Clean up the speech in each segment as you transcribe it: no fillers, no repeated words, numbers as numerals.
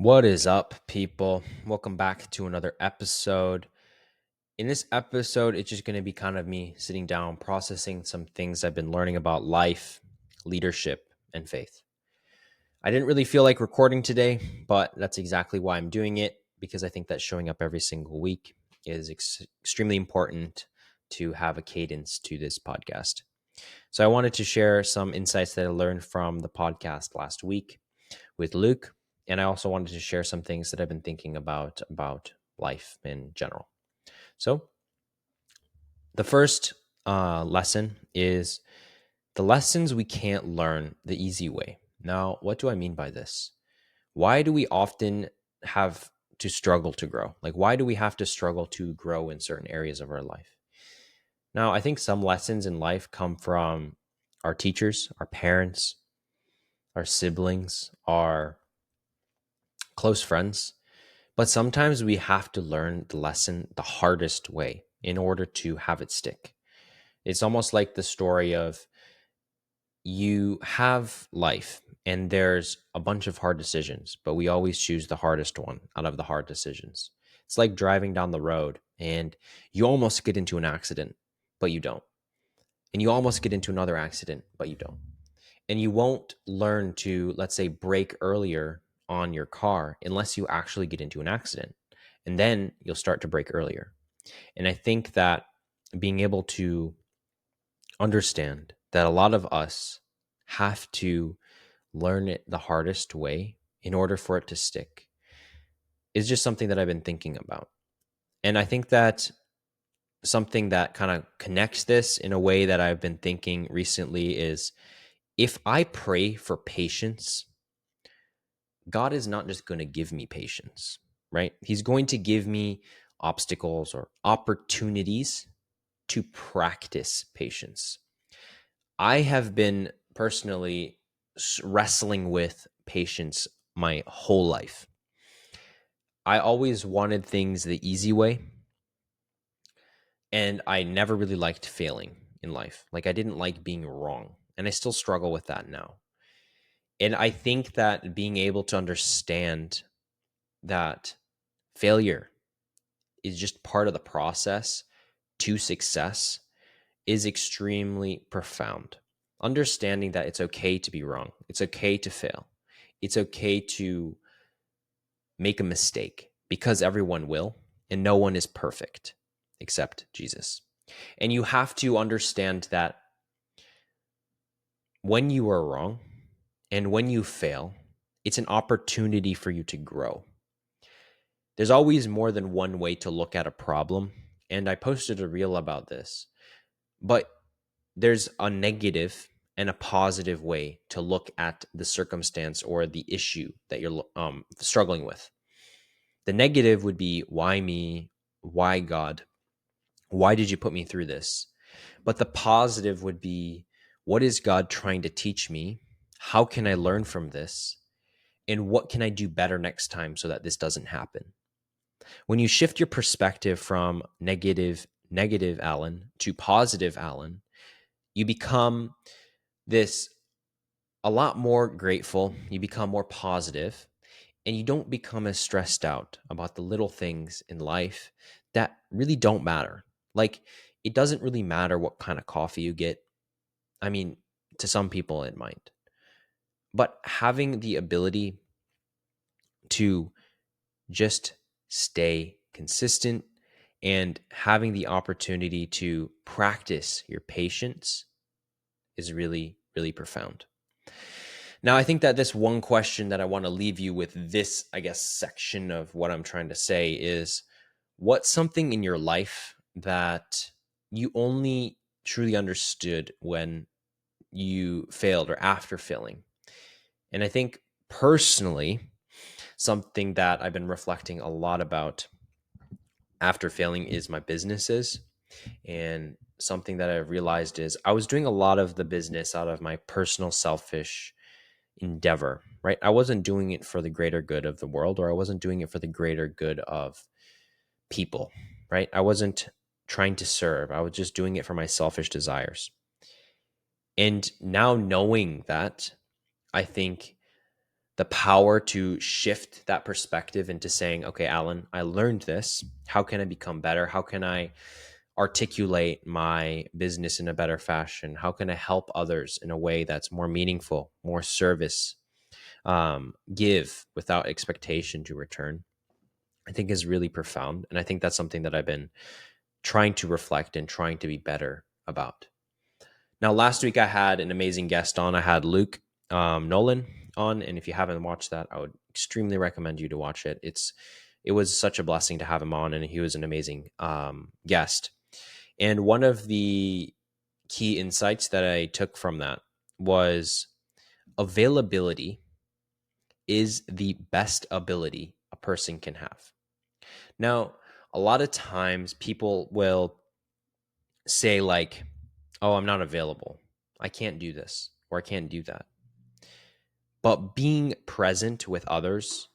What is up, people? Welcome back to another episode. In this episode, it's just going to be kind of me sitting down, processing some things I've been learning about life, leadership, and faith. I didn't really feel like recording today, but that's exactly why I'm doing it because I think that showing up every single week is extremely important to have a cadence to this podcast. So I wanted to share some insights that I learned from the podcast last week with Luke. And I also wanted to share some things that I've been thinking about life in general. So the first lesson is the lessons we can't learn the easy way. Now, what do I mean by this? Why do we often have to struggle to grow? Like, why do we have to struggle to grow in certain areas of our life? Now, I think some lessons in life come from our teachers, our parents, our siblings, our close friends. But sometimes we have to learn the lesson the hardest way in order to have it stick. It's almost like the story of you have life and there's a bunch of hard decisions, but we always choose the hardest one out of the hard decisions. It's like driving down the road and you almost get into an accident, but you don't. And you almost get into another accident, but you don't. And you won't learn to, let's say, brake earlier on your car unless you actually get into an accident. And then you'll start to brake earlier. And I think that being able to understand that a lot of us have to learn it the hardest way in order for it to stick is just something that I've been thinking about. And I think that something that kind of connects this in a way that I've been thinking recently is if I pray for patience, God is not just going to give me patience, right? He's going to give me obstacles or opportunities to practice patience. I have been personally wrestling with patience my whole life. I always wanted things the easy way, and I never really liked failing in life. Like, I didn't like being wrong, and I still struggle with that now. And I think that being able to understand that failure is just part of the process to success is extremely profound. Understanding that it's okay to be wrong, it's okay to fail, it's okay to make a mistake because everyone will, and no one is perfect except Jesus. And you have to understand that when you are wrong and when you fail, it's an opportunity for you to grow. There's always more than one way to look at a problem. And I posted a reel about this, but there's a negative and a positive way to look at the circumstance or the issue that you're struggling with. The negative would be, why me? Why God? Why did you put me through this? But the positive would be, what is God trying to teach me? How can I learn from this? And what can I do better next time so that this doesn't happen? When you shift your perspective from negative Alan to positive Alan, you become this a lot more grateful, you become more positive, and you don't become as stressed out about the little things in life that really don't matter. Like, it doesn't really matter what kind of coffee you get. I mean, to some people it might. But having the ability to just stay consistent and having the opportunity to practice your patience is really, really profound. Now, I think that this one question that I want to leave you with this, I guess, section of what I'm trying to say is, what's something in your life that you only truly understood when you failed or after failing? And I think personally, something that I've been reflecting a lot about after failing is my businesses. And something that I've realized is I was doing a lot of the business out of my personal selfish endeavor, right? I wasn't doing it for the greater good of the world, or I wasn't doing it for the greater good of people, right? I wasn't trying to serve. I was just doing it for my selfish desires. And now knowing that, I think the power to shift that perspective into saying, okay, Alan, I learned this. How can I become better? How can I articulate my business in a better fashion? How can I help others in a way that's more meaningful, more service, give without expectation to return? I think is really profound. And I think that's something that I've been trying to reflect and trying to be better about. Now, last week I had an amazing guest on. I had Luke Nolan on, and if you haven't watched that, I would extremely recommend you to watch it. It was such a blessing to have him on, and he was an amazing guest. And one of the key insights that I took from that was availability is the best ability a person can have. Now, a lot of times people will say, like, oh, I'm not available. I can't do this or I can't do that. But being present with others,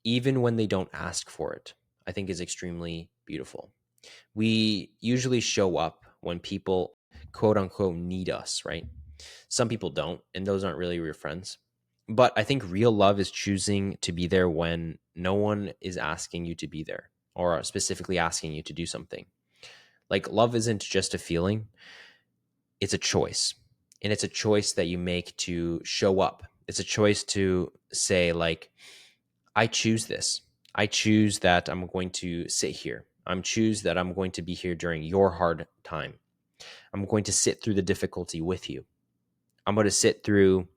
even when they don't ask for it, I think is extremely beautiful. We usually show up when people, quote unquote, need us, right? Some people don't, and those aren't really your friends. But I think real love is choosing to be there when no one is asking you to be there or specifically asking you to do something. Like, love isn't just a feeling, it's a choice. And it's a choice that you make to show up. It's a choice to say, like, I choose this. I choose that I'm going to sit here. I'm choose that I'm going to be here during your hard time. I'm going to sit through the difficulty with you. I'm going to sit through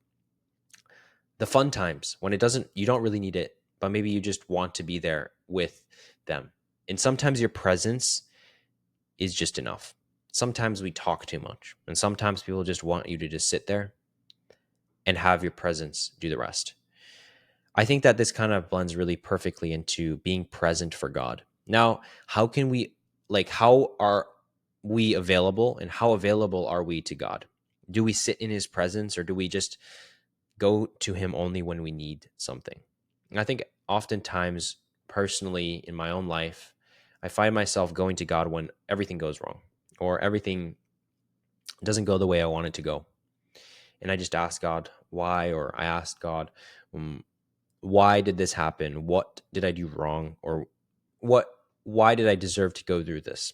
the fun times when you don't really need it, but maybe you just want to be there with them. And sometimes your presence is just enough. Sometimes we talk too much, and sometimes people just want you to just sit there and have your presence do the rest. I think that this kind of blends really perfectly into being present for God. Now, how are we available, and how available are we to God? Do we sit in his presence, or do we just go to him only when we need something? And I think oftentimes, personally, in my own life, I find myself going to God when everything goes wrong or everything doesn't go the way I want it to go. And I just ask God why, or I ask God, why did this happen? What did I do wrong? Or why did I deserve to go through this?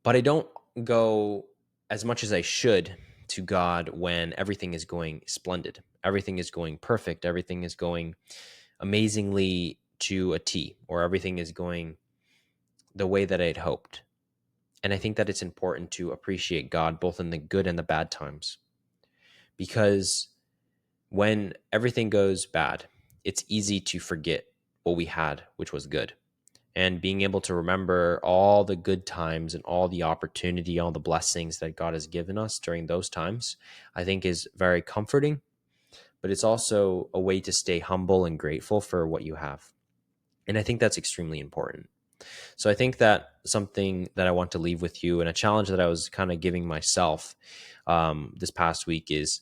But I don't go as much as I should to God when everything is going splendid. Everything is going perfect. Everything is going amazingly to a T, or everything is going the way that I had hoped. And I think that it's important to appreciate God both in the good and the bad times. Because when everything goes bad, it's easy to forget what we had, which was good. And being able to remember all the good times and all the opportunity, all the blessings that God has given us during those times, I think is very comforting. But it's also a way to stay humble and grateful for what you have. And I think that's extremely important. So I think that something that I want to leave with you, and a challenge that I was kind of giving myself this past week, is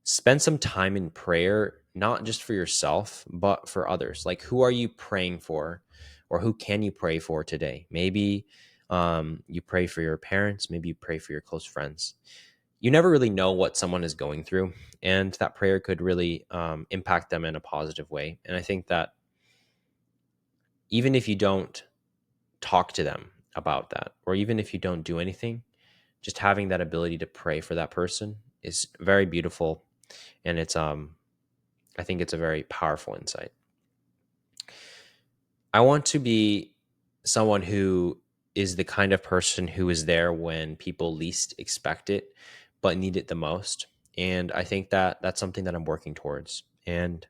spend some time in prayer, not just for yourself, but for others. Like, who are you praying for, or who can you pray for today? Maybe you pray for your parents, maybe you pray for your close friends. You never really know what someone is going through, and that prayer could really impact them in a positive way. And I think that even if you don't talk to them about that, or even if you don't do anything, just having that ability to pray for that person is very beautiful. And I think it's a very powerful insight. I want to be someone who is the kind of person who is there when people least expect it, but need it the most. And I think that that's something that I'm working towards. And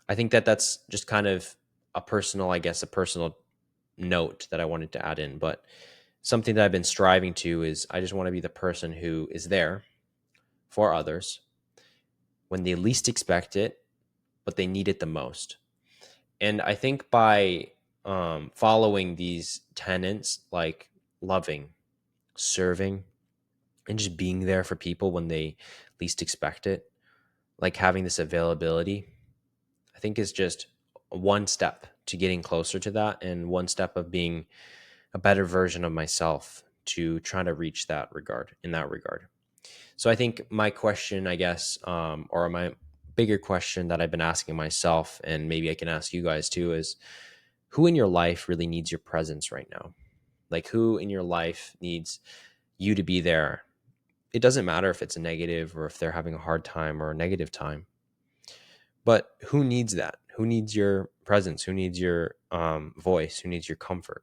I think that that's just kind of a personal note that I wanted to add in. But something that I've been striving to is I just want to be the person who is there for others when they least expect it, but they need it the most. And I think by following these tenets, like loving, serving, and just being there for people when they least expect it, like having this availability, I think is just one step to getting closer to that, and one step of being a better version of myself to try to reach that regard in that regard. So I think my question, I guess, or bigger question that I've been asking myself, and maybe I can ask you guys too, is who in your life really needs your presence right now? Like, who in your life needs you to be there? It doesn't matter if it's a negative or if they're having a hard time or a negative time, but who needs that? Who needs your presence? Who needs your voice? Who needs your comfort?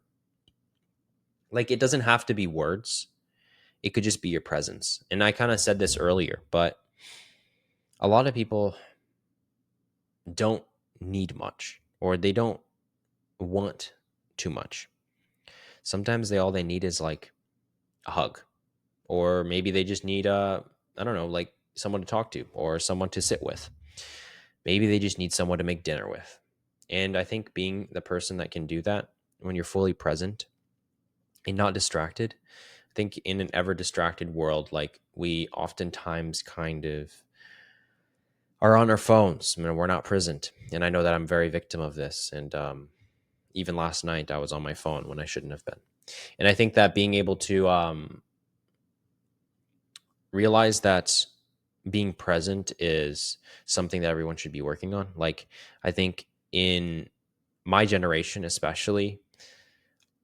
Like, it doesn't have to be words. It could just be your presence. And I kind of said this earlier, but a lot of people don't need much, or they don't want too much. Sometimes all they need is like a hug, or maybe they just need I don't know, like someone to talk to or someone to sit with. Maybe they just need someone to make dinner with. And I think being the person that can do that when you're fully present and not distracted, I think in an ever distracted world, like we oftentimes kind of are on our phones. I mean, we're not present. And I know that I'm very victim of this. And even last night, I was on my phone when I shouldn't have been. And I think that being able to realize that being present is something that everyone should be working on. Like, I think in my generation, especially,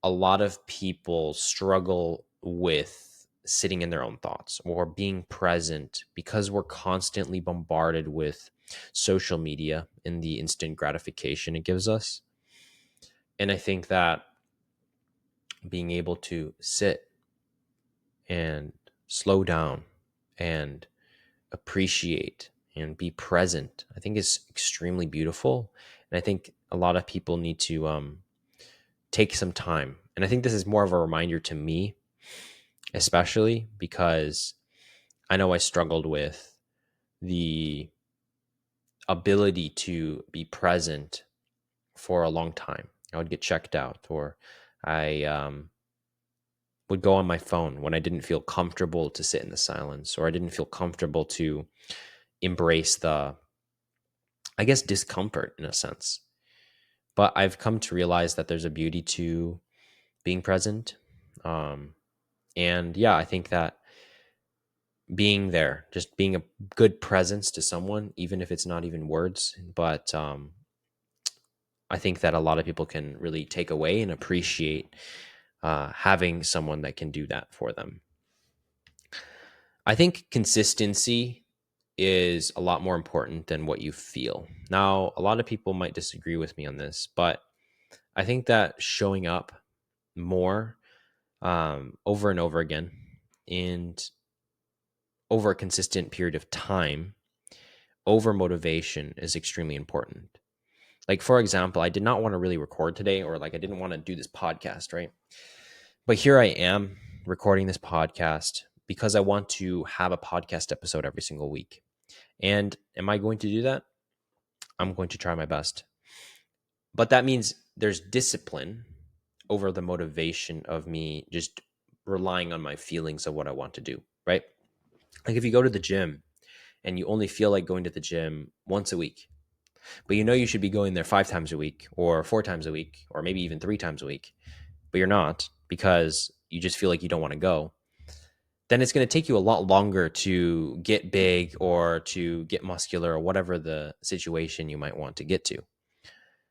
a lot of people struggle with sitting in their own thoughts or being present because we're constantly bombarded with social media and the instant gratification it gives us. And I think that being able to sit and slow down and appreciate and be present, I think is extremely beautiful. And I think a lot of people need to take some time. And I think this is more of a reminder to me, especially because I know I struggled with the ability to be present for a long time. I would get checked out, or I would go on my phone when I didn't feel comfortable to sit in the silence, or I didn't feel comfortable to embrace the, I guess, discomfort in a sense. But I've come to realize that there's a beauty to being present. Um, and yeah, I think that being there, just being a good presence to someone, even if it's not even words, but I think that a lot of people can really take away and appreciate having someone that can do that for them. I think consistency is a lot more important than what you feel. Now, a lot of people might disagree with me on this, but I think that showing up more over and over again and over a consistent period of time over motivation is extremely important. Like, for example, I did not want to really record today, or like I didn't want to do this podcast, right? But here I am recording this podcast because I want to have a podcast episode every single week. And am I going to do that? I'm going to try my best. But that means there's discipline over the motivation of me just relying on my feelings of what I want to do, right? Like, if you go to the gym and you only feel like going to the gym once a week, but you know you should be going there 5 times a week or 4 times a week or maybe even 3 times a week, but you're not because you just feel like you don't want to go, then it's going to take you a lot longer to get big or to get muscular or whatever the situation you might want to get to.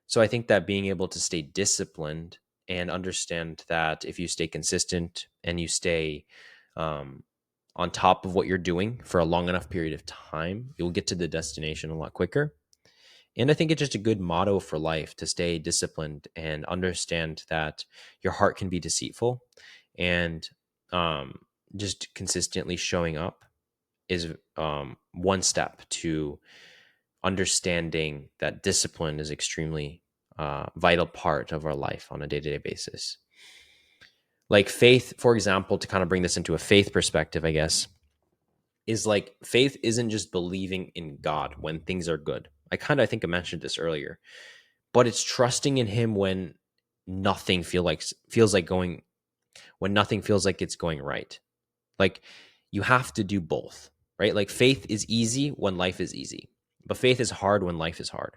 So I think that being able to stay disciplined and understand that if you stay consistent and you stay on top of what you're doing for a long enough period of time, you'll get to the destination a lot quicker. And I think it's just a good motto for life to stay disciplined and understand that your heart can be deceitful, and um, just consistently showing up is one step to understanding that discipline is extremely vital part of our life on a day-to-day basis. Like faith, for example, to kind of bring this into a faith perspective, I guess, is like faith isn't just believing in God when things are good. I think I mentioned this earlier, but it's trusting in him when nothing feels like going when nothing feels like it's going right. Like, you have to do both, right? Like, faith is easy when life is easy, but faith is hard when life is hard.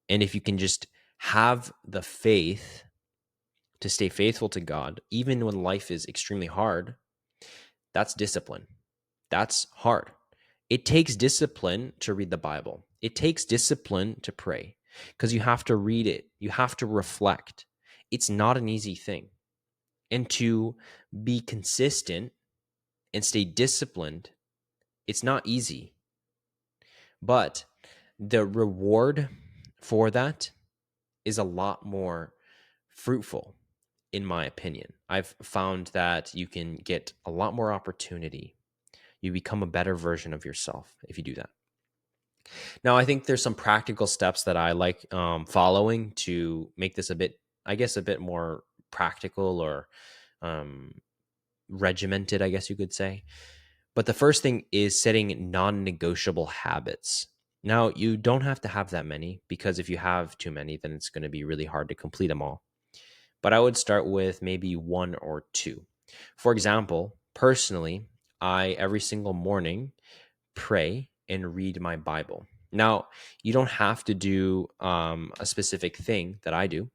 And if you can just have the faith to stay faithful to God even when life is extremely hard, that's discipline. That's hard. It takes discipline to read the Bible. It takes discipline to pray because you have to read it. You have to reflect. It's not an easy thing. And to be consistent and stay disciplined, it's not easy. But the reward for that is a lot more fruitful, in my opinion. I've found that you can get a lot more opportunity. You become a better version of yourself if you do that. Now, I think there's some practical steps that I like following to make this a bit, I guess, a bit more practical or um, regimented, I guess you could say. But the first thing is setting non negotiable habits. Now, you don't have to have that many because if you have too many, then it's going to be really hard to complete them all. But I would start with maybe one or two. For example, personally, I every single morning pray and read my Bible. Now, you don't have to do a specific thing that I do,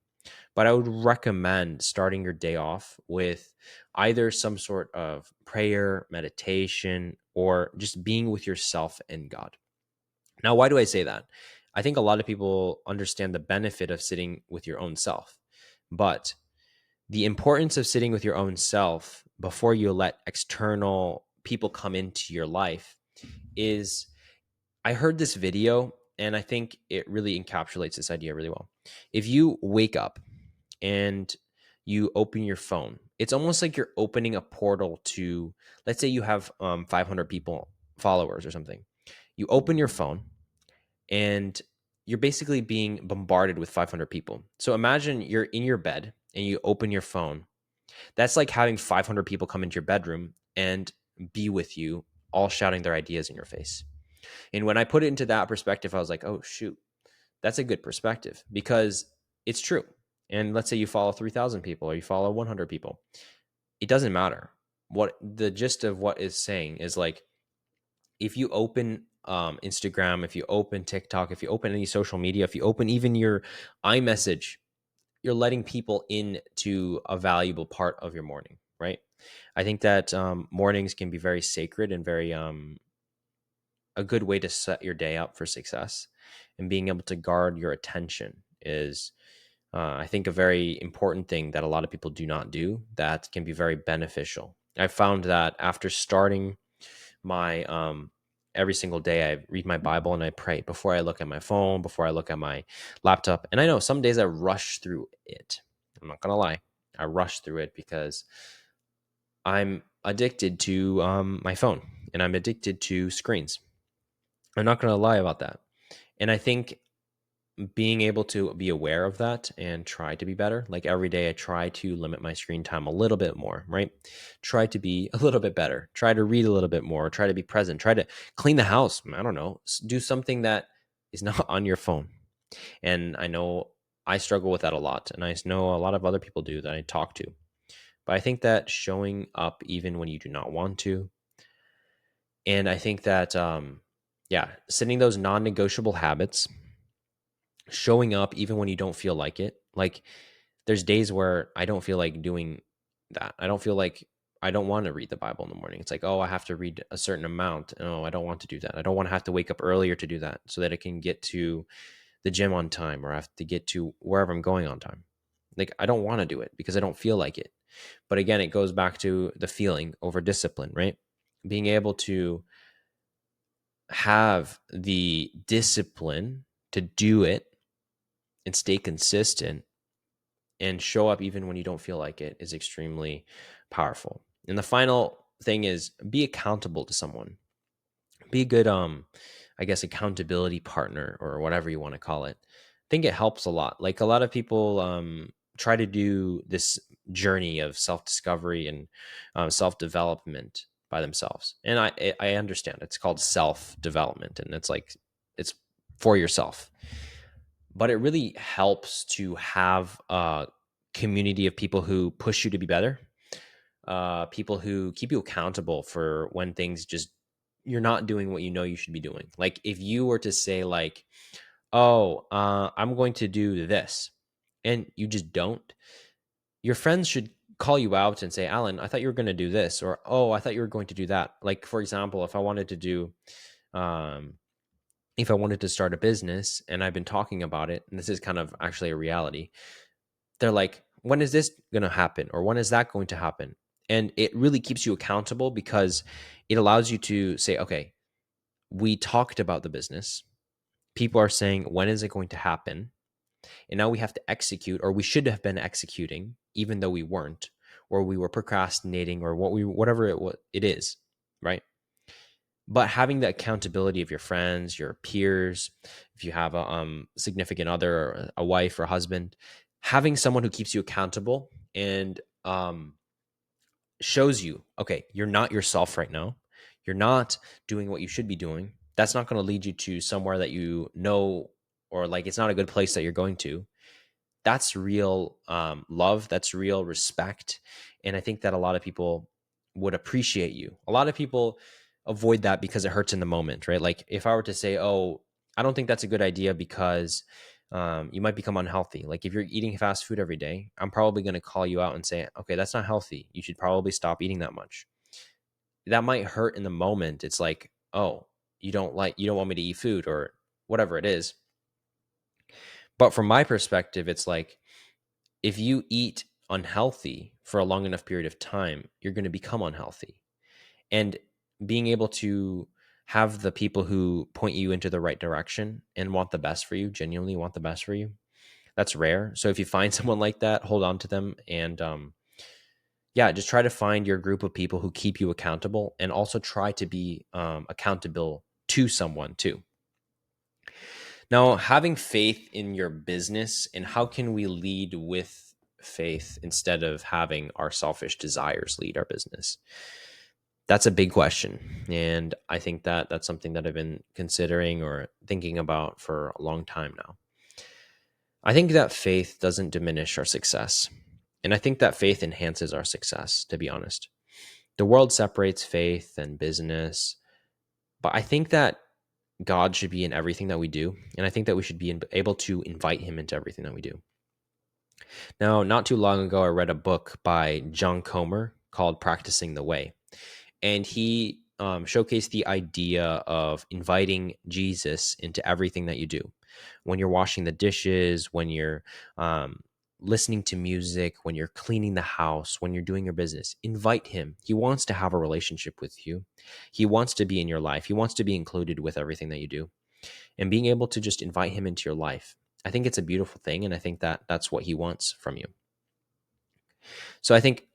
but I would recommend starting your day off with either some sort of prayer, meditation, or just being with yourself and God. Now, why do I say that? I think a lot of people understand the benefit of sitting with your own self, but the importance of sitting with your own self before you let external people come into your life is I heard this video and I think it really encapsulates this idea really well. If you wake up and you open your phone, it's almost like you're opening a portal to, let's say you have 500 people, followers or something. You open your phone and you're basically being bombarded with 500 people. So imagine you're in your bed and you open your phone. That's like having 500 people come into your bedroom and be with you, all shouting their ideas in your face. And when I put it into that perspective, I was like, oh, shoot, that's a good perspective because it's true. And let's say you follow 3,000 people or you follow 100 people. It doesn't matter. What the gist of what is saying is like, if you open Instagram, if you open TikTok, if you open any social media, if you open even your iMessage, you're letting people into a valuable part of your morning, right? I think that mornings can be very sacred and very a good way to set your day up for success. And being able to guard your attention is, I think, a very important thing that a lot of people do not do that can be very beneficial. I found that after starting my every single day, I read my Bible and I pray before I look at my phone, before I look at my laptop. And I know some days I rush through it. I'm not gonna lie, I rush through it because I'm addicted to my phone and I'm addicted to screens. I'm not gonna lie about that. And I think being able to be aware of that and try to be better. Like every day, I try to limit my screen time a little bit more, right? Try to be a little bit better. Try to read a little bit more. Try to be present. Try to clean the house. I don't know. Do something that is not on your phone. And I know I struggle with that a lot. And I know a lot of other people do that I talk to. But I think that showing up even when you do not want to. And I think that, yeah, setting those non negotiable habits, showing up even when you don't feel like it. Like there's days where I don't feel like doing that. I don't feel like I don't want to read the Bible in the morning. It's like, oh, I have to read a certain amount. No, I don't want to do that. I don't want to have to wake up earlier to do that so that I can get to the gym on time or I have to get to wherever I'm going on time. Like I don't want to do it because I don't feel like it. But again, it goes back to the feeling over discipline, right? Being able to have the discipline to do it and stay consistent and show up even when you don't feel like it is extremely powerful. And the final thing is be accountable to someone. Be a good I guess accountability partner or whatever you want to call it. I think it helps a lot. Like a lot of people try to do this journey of self-discovery and self-development by themselves. And I understand it's called self-development and it's like it's for yourself, but it really helps to have a community of people who push you to be better, people who keep you accountable for when things just you're not doing what you know you should be doing. Like if you were to say like, "Oh, I'm going to do this," and you just don't, your friends should call you out and say, "Alan, I thought you were going to do this," or "Oh, I thought you were going to do that." Like for example, if I wanted to do Um, if I wanted to start a business and I've been talking about it, and this is kind of actually a reality, they're like, when is this going to happen? Or when is that going to happen? And it really keeps you accountable because it allows you to say, okay, we talked about the business. People are saying, when is it going to happen? And now we have to execute, or we should have been executing, even though we weren't, or we were procrastinating, or whatever it is, right? But having the accountability of your friends, your peers, if you have a significant other, or a wife or husband, having someone who keeps you accountable and shows you, okay, you're not yourself right now. You're not doing what you should be doing. That's not going to lead you to somewhere that you know, or like it's not a good place that you're going to. That's real love. That's real respect. And I think that a lot of people would appreciate you. A lot of people avoid that because it hurts in the moment, right? Like if I were to say, oh, I don't think that's a good idea because you might become unhealthy. Like if you're eating fast food every day, I'm probably going to call you out and say, okay, that's not healthy. You should probably stop eating that much. That might hurt in the moment. It's like, oh, you don't want me to eat food or whatever it is. But from my perspective, it's like, if you eat unhealthy for a long enough period of time, you're going to become unhealthy. And being able to have the people who point you into the right direction and want the best for you, genuinely want the best for you, that's rare. So if you find someone like that, hold on to them. And yeah, just try to find your group of people who keep you accountable, and also try to be accountable to someone too. Now, having faith in your business, and how can we lead with faith instead of having our selfish desires lead our business? That's a big question. And I think that that's something that I've been considering or thinking about for a long time now. I think that faith doesn't diminish our success. And I think that faith enhances our success, to be honest. The world separates faith and business, but I think that God should be in everything that we do. And I think that we should be able to invite him into everything that we do. Now, not too long ago, I read a book by John Comer called Practicing the Way. And he showcased the idea of inviting Jesus into everything that you do. When you're washing the dishes, when you're listening to music, when you're cleaning the house, when you're doing your business, invite him. He wants to have a relationship with you. He wants to be in your life. He wants to be included with everything that you do. And being able to just invite him into your life, I think it's a beautiful thing. And I think that that's what he wants from you. So I think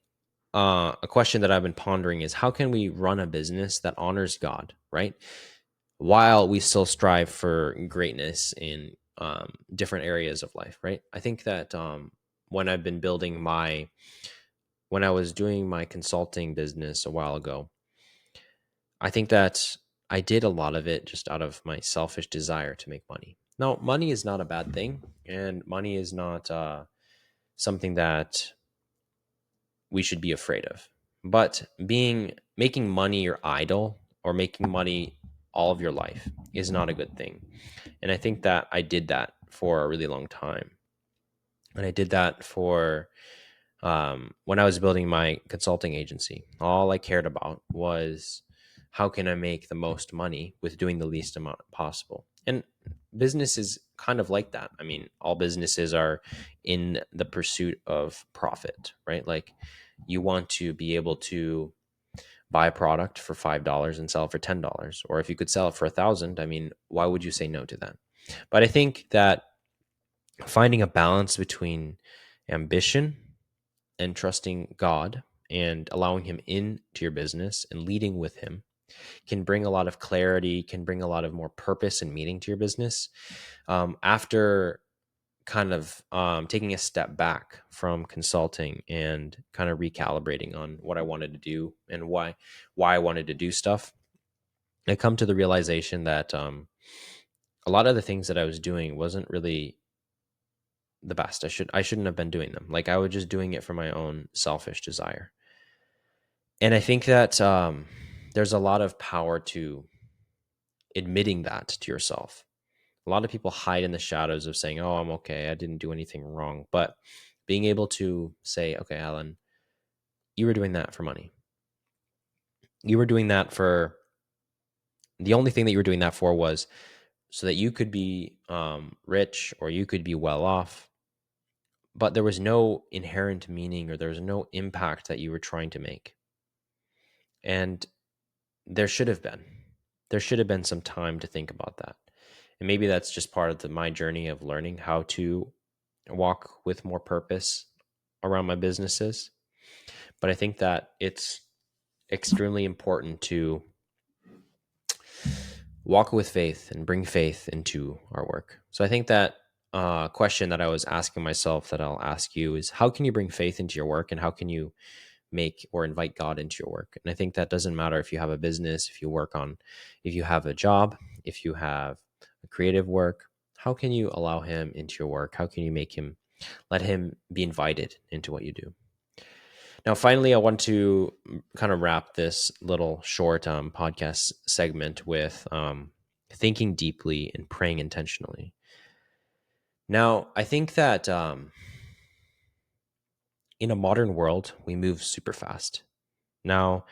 a question that I've been pondering is, how can we run a business that honors God, right? While we still strive for greatness in different areas of life, right? I think that when I've been building when I was doing my consulting business a while ago, I think that I did a lot of it just out of my selfish desire to make money. Now, money is not a bad thing, and money is not something that we should be afraid of. But making money your idol, or making money all of your life, is not a good thing. And I think that I did that for a really long time. And I did that for when I was building my consulting agency. All I cared about was, how can I make the most money with doing the least amount possible? And business is kind of like that. I mean, all businesses are in the pursuit of profit, right? Like, you want to be able to buy a product for $5 and sell it for $10. Or if you could sell it for 1,000, I mean, why would you say no to that? But I think that finding a balance between ambition and trusting God and allowing him into your business and leading with him can bring a lot of clarity, can bring a lot of more purpose and meaning to your business. After kind of taking a step back from consulting and kind of recalibrating on what I wanted to do and why I wanted to do stuff, I come to the realization that a lot of the things that I was doing wasn't really the best. I shouldn't have been doing them. Like, I was just doing it for my own selfish desire. And I think that there's a lot of power to admitting that to yourself. A lot of people hide in the shadows of saying, "Oh, I'm okay. I didn't do anything wrong." But being able to say, "Okay, Alan, you were doing that for money. You were doing that for the only thing that you were doing that for was so that you could be rich or you could be well off, but there was no inherent meaning or there was no impact that you were trying to make. And there should have been. There should have been some time to think about that. And maybe that's just part of my journey of learning how to walk with more purpose around my businesses. But I think that it's extremely important to walk with faith and bring faith into our work. So I think that question that I was asking myself that I'll ask you is, how can you bring faith into your work, and how can you make or invite God into your work? And I think that doesn't matter if you have a business, if you have a job, if you have a creative work, how can you allow him into your work? How can you let him be invited into what you do? Now, finally, I want to kind of wrap this little short podcast segment with thinking deeply and praying intentionally. Now, I think that in a modern world, we move super fast. Now,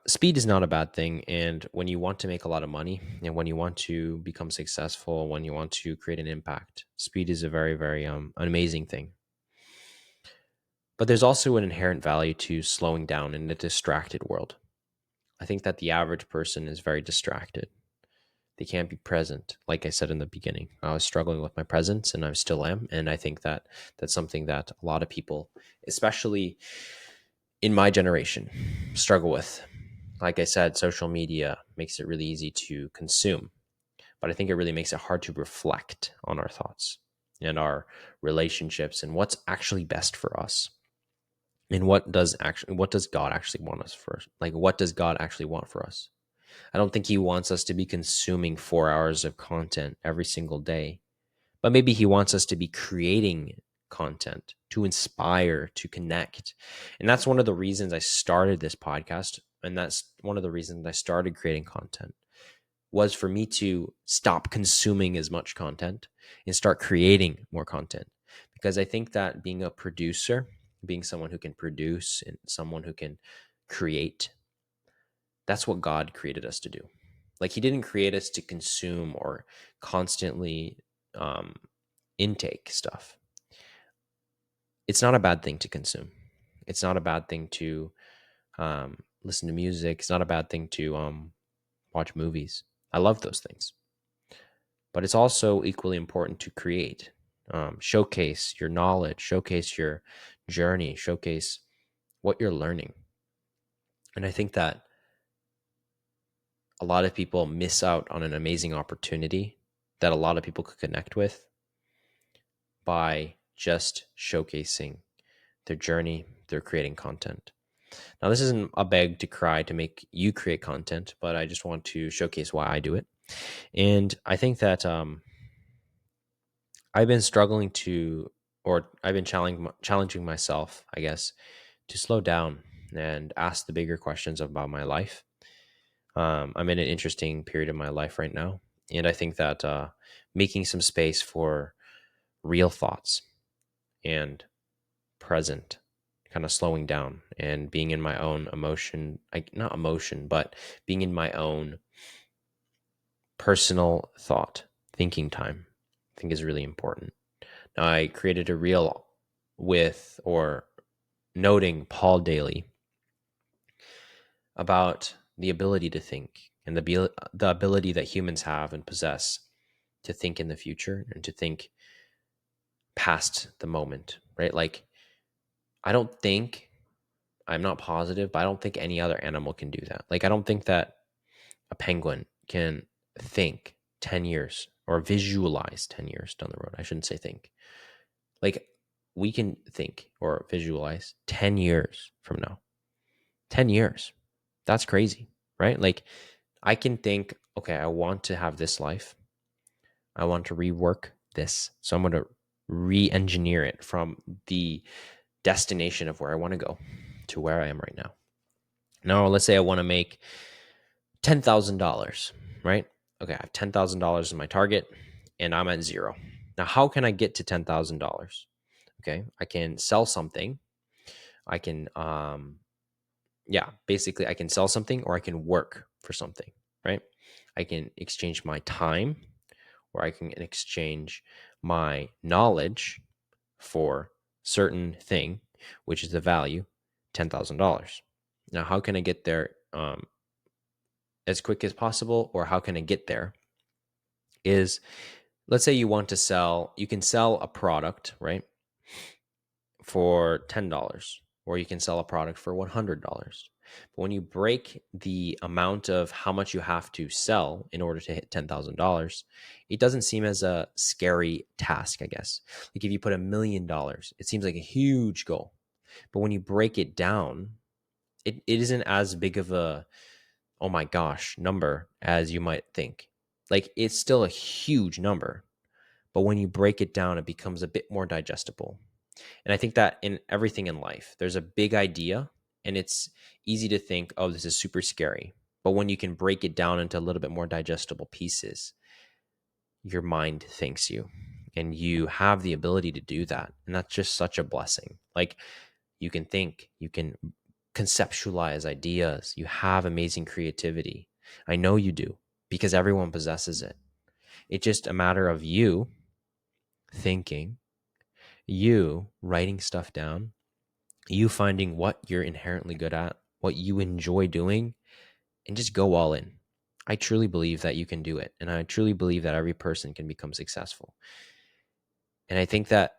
speed is not a bad thing. And when you want to make a lot of money and when you want to become successful, when you want to create an impact, speed is a very, very an amazing thing. But there's also an inherent value to slowing down in a distracted world. I think that the average person is very distracted. They can't be present. Like I said in the beginning, I was struggling with my presence and I still am. And I think that that's something that a lot of people, especially in my generation, struggle with. Like I said, social media makes it really easy to consume, but I think it really makes it hard to reflect on our thoughts and our relationships and what's actually best for us. And what does God actually want us for? Like, what does God actually want for us? I don't think he wants us to be consuming 4 hours of content every single day, but maybe he wants us to be creating content to inspire, to connect. And that's one of the reasons I started this podcast. And that's one of the reasons I started creating content, was for me to stop consuming as much content and start creating more content. Because I think that being a producer, being someone who can produce and someone who can create, that's what God created us to do. Like, he didn't create us to consume or constantly um, intake stuff. It's not a bad thing to consume. It's not a bad thing to listen to music. It's not a bad thing to watch movies. I love those things. But it's also equally important to create, showcase your knowledge, showcase your journey, showcase what you're learning. And I think that a lot of people miss out on an amazing opportunity that a lot of people could connect with by just showcasing their journey, they're creating content. Now, this isn't a beg to cry to make you create content, but I just want to showcase why I do it. And I think that I've been struggling to, or I've been challenging myself, I guess, to slow down and ask the bigger questions about my life. I'm in an interesting period of my life right now. And I think that making some space for real thoughts and present, kind of slowing down and being in my own emotion, not emotion, but being in my own personal thought, thinking time, I think is really important. Now, I created a reel with or noting Paul Daly about the ability to think and the ability that humans have and possess to think in the future and to think past the moment, right? Like, I'm not positive, but I don't think any other animal can do that. Like, I don't think that a penguin can think 10 years or visualize 10 years down the road. I shouldn't say think. Like, we can think or visualize 10 years from now. 10 years. That's crazy, right? Like, I can think, okay, I want to have this life. I want to rework this. So I'm going to re-engineer it from the destination of where I want to go to where I am right now. Now, let's say I want to make $10,000, right? Okay, I have $10,000 in my target and I'm at zero. Now, how can I get to $10,000? Okay, I can sell something. I can, basically I can sell something or I can work for something. right? I can exchange my time, or I can exchange my knowledge for certain thing, which is the value, $10,000. Now, how can I get there as quick as possible, or how can I get there is, let's say you want to sell, you can sell a product, right, for $10, or you can sell a product for $100. But when you break the amount of how much you have to sell in order to hit $10,000, it doesn't seem as a scary task, I guess. Like if you put $1,000,000, it seems like a huge goal. But when you break it down, it isn't as big of a, oh my gosh, number as you might think. Like it's still a huge number, but when you break it down, it becomes a bit more digestible. And I think that in everything in life, there's a big idea and it's easy to think, oh, this is super scary. But when you can break it down into a little bit more digestible pieces, your mind thanks you. And you have the ability to do that. And that's just such a blessing. Like you can think, you can conceptualize ideas, you have amazing creativity. I know you do because everyone possesses it. It's just a matter of you thinking, you writing stuff down, you finding what you're inherently good at, what you enjoy doing, and just go all in. I truly believe that you can do it. And I truly believe that every person can become successful. And I think that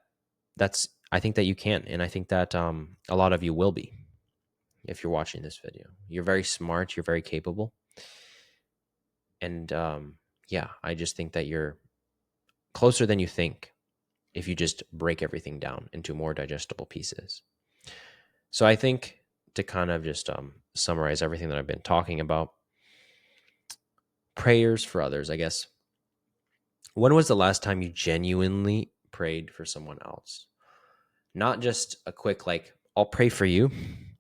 you can. And I think that a lot of you will be if you're watching this video. You're very smart, you're very capable. And yeah, I just think that you're closer than you think if you just break everything down into more digestible pieces. So I think to kind of just summarize everything that I've been talking about, prayers for others, I guess. When was the last time you genuinely prayed for someone else? Not just a quick, like, I'll pray for you,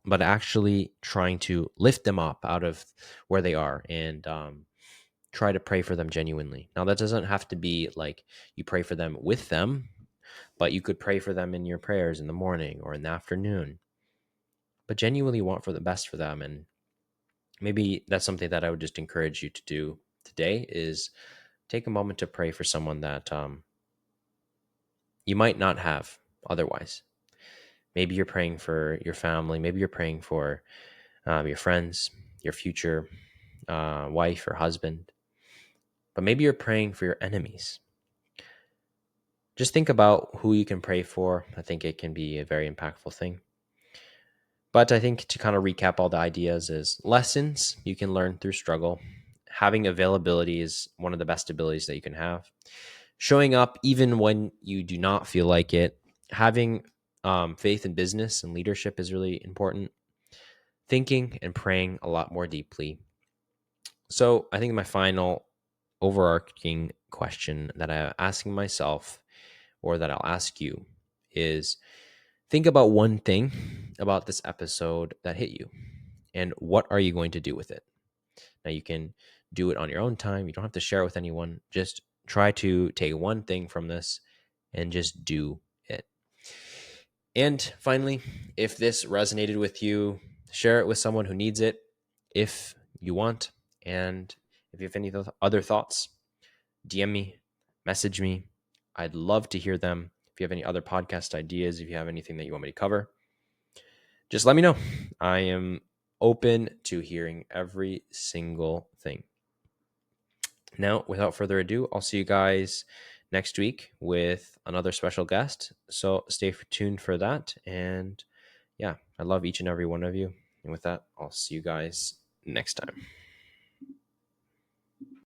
but actually trying to lift them up out of where they are and try to pray for them genuinely. Now, that doesn't have to be like you pray for them with them, but you could pray for them in your prayers in the morning or in the afternoon, but genuinely want for the best for them. And maybe that's something that I would just encourage you to do today is take a moment to pray for someone that you might not have otherwise. Maybe you're praying for your family. Maybe you're praying for your friends, your future wife or husband. But maybe you're praying for your enemies. Just think about who you can pray for. I think it can be a very impactful thing. But I think to kind of recap all the ideas is lessons you can learn through struggle. Having availability is one of the best abilities that you can have. Showing up even when you do not feel like it. Having faith in business and leadership is really important. Thinking and praying a lot more deeply. So I think my final overarching question that I'm asking myself, or that I'll ask you, is think about one thing about this episode that hit you, and what are you going to do with it? Now, you can do it on your own time. You don't have to share it with anyone. Just try to take one thing from this and just do it. And finally, if this resonated with you, share it with someone who needs it if you want. And if you have any other thoughts, DM me, message me. I'd love to hear them. If you have any other podcast ideas, if you have anything that you want me to cover, just let me know. I am open to hearing every single thing. Now, without further ado, I'll see you guys next week with another special guest. So stay tuned for that. And yeah, I love each and every one of you. And with that, I'll see you guys next time.